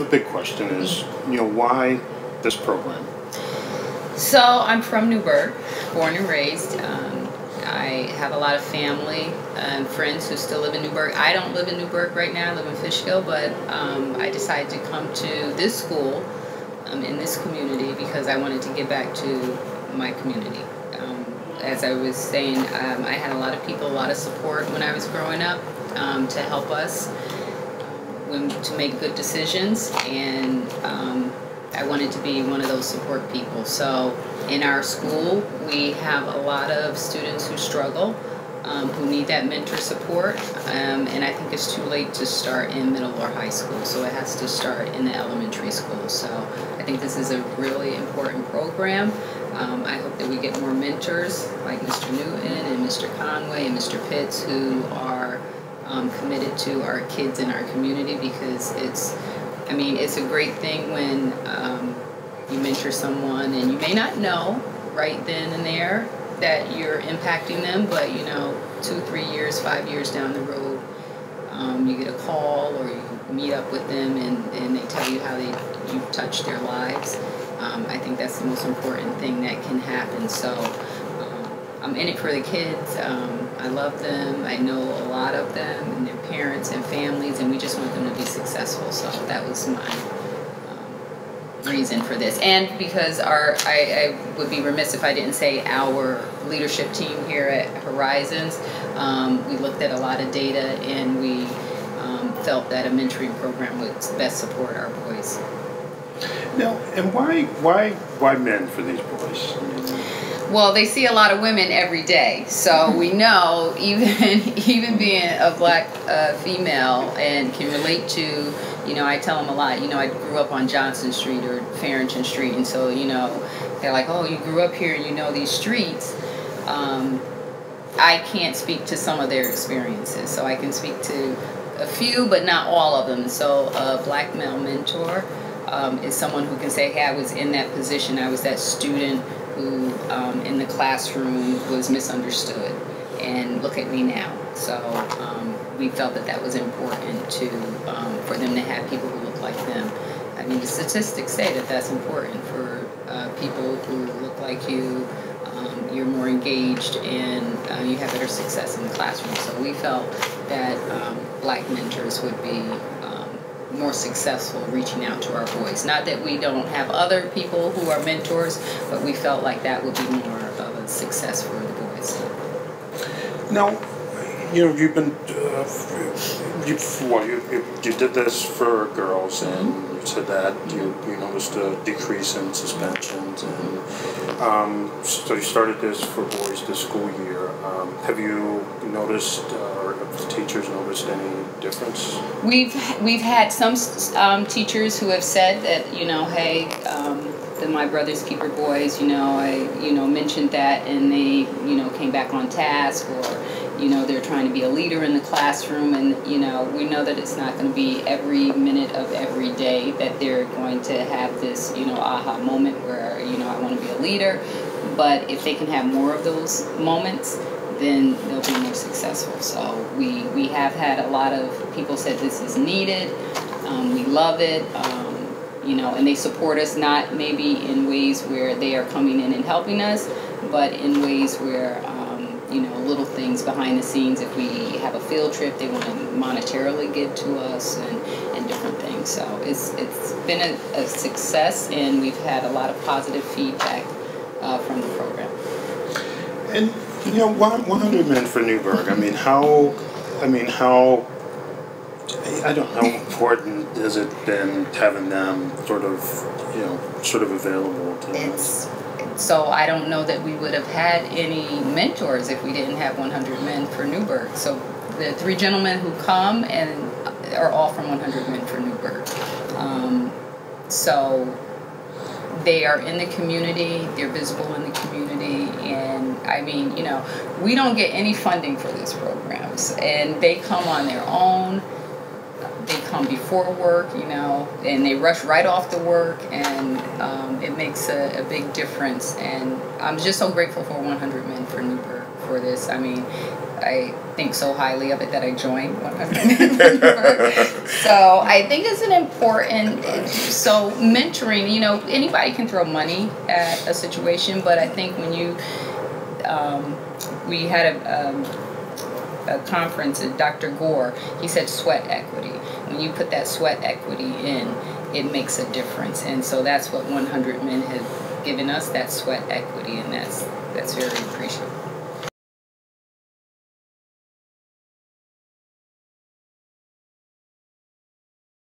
big question is, why this program? So I'm from Newburgh, born and raised. I have a lot of family and friends who still live in Newburgh. I don't live in Newburgh right now. I live in Fishkill, but I decided to come to this school in this community because I wanted to give back to my community. As I was saying, I had a lot of people, a lot of support when I was growing up to help us to make good decisions, and I wanted to be one of those support people. So in our school, we have a lot of students who struggle, who need that mentor support, and I think it's too late to start in middle or high school, so it has to start in the elementary school. So I think this is a really important program. I hope that we get more mentors like Mr. Newton and Mr. Conway and Mr. Pitts who are committed to our kids in our community, because it's a great thing when you mentor someone and you may not know right then and there that you're impacting them, but 2, 3 years, 5 years down the road, you get a call or you meet up with them and they tell you how you've touched their lives. I think that's the most important thing that can happen. So I'm in it for the kids. I love them. I know a lot of them and their parents and families, and we just want them to be successful. So that was my reason for this. And because I would be remiss if I didn't say our leadership team here at Horizons, we looked at a lot of data and we felt that a mentoring program would best support our boys. Now, and why men for these boys? Well, they see a lot of women every day, so we know even being a black female and can relate to, I tell them a lot, I grew up on Johnson Street or Farrington Street, and so, they're like, oh, you grew up here and you know these streets. I can't speak to some of their experiences, so I can speak to a few, but not all of them. So a black male mentor is someone who can say, hey, I was in that position, I was that student who in the classroom was misunderstood, and look at me now. So we felt that was important for them to have people who look like them. I mean, the statistics say that that's important for people who look like you. You're more engaged and you have better success in the classroom. So we felt that black mentors would be more successful reaching out to our boys. Not that we don't have other people who are mentors, but we felt like that would be more of a success for the boys. Now, you've been you did this for girls, and you said that you noticed a decrease in suspensions, and so you started this for boys this school year. Have you noticed, or have the teachers noticed any difference? We've had some teachers who have said that, hey, my brother's keeper boys, I mentioned that, and they came back on task, or they're trying to be a leader in the classroom, and we know that it's not going to be every minute of every day that they're going to have this aha moment where I want to be a leader. But if they can have more of those moments, then they'll be more successful. So we have had a lot of people said this is needed. We love it. And they support us, not maybe in ways where they are coming in and helping us, but in ways where little things behind the scenes. If we have a field trip, they want to monetarily give to us, and different things. So it's been a success, and we've had a lot of positive feedback from the program. And 100 Men for Newburgh. How important has it been having them sort of available to us? So I don't know that we would have had any mentors if we didn't have 100 Men for Newburgh. So the 3 gentlemen who come and are all from 100 Men for Newburgh. So they are in the community, they're visible in the community, and we don't get any funding for these programs, and they come on their own. They come before work, and they rush right off to work, and it makes a big difference. And I'm just so grateful for 100 Men for Newburgh for this. I think so highly of it that I joined 100 Men for Newburgh. So I think it's an important, so mentoring, you know, anybody can throw money at a situation, but I think when you, we had a conference at Dr. Gore, he said sweat equity. When you put that sweat equity in, it makes a difference. And so that's what 100 Men have given us, that sweat equity, and that's very appreciated.